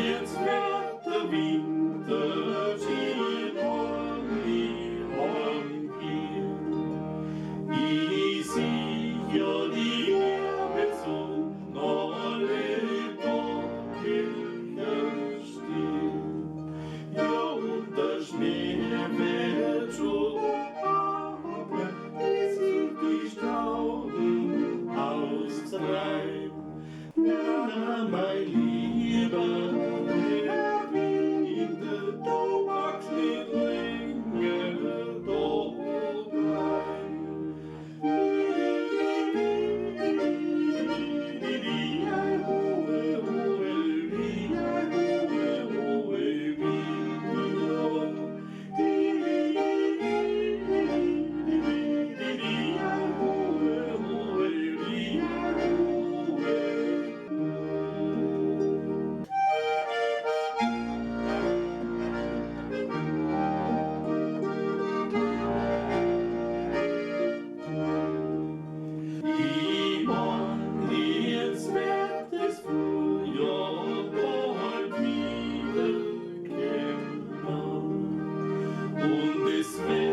Jetzt wird der Winter schied hier. Ich sehe ja die Sonne alle Tage stehen. Ja, und der Schnee wird schon abend, bis sich die Stauden austreiben. Na, mein Lieber, der Winter, du magst nicht länger da bleiben. Jetzt wird es Frühjahr bald wieder kommen und es wird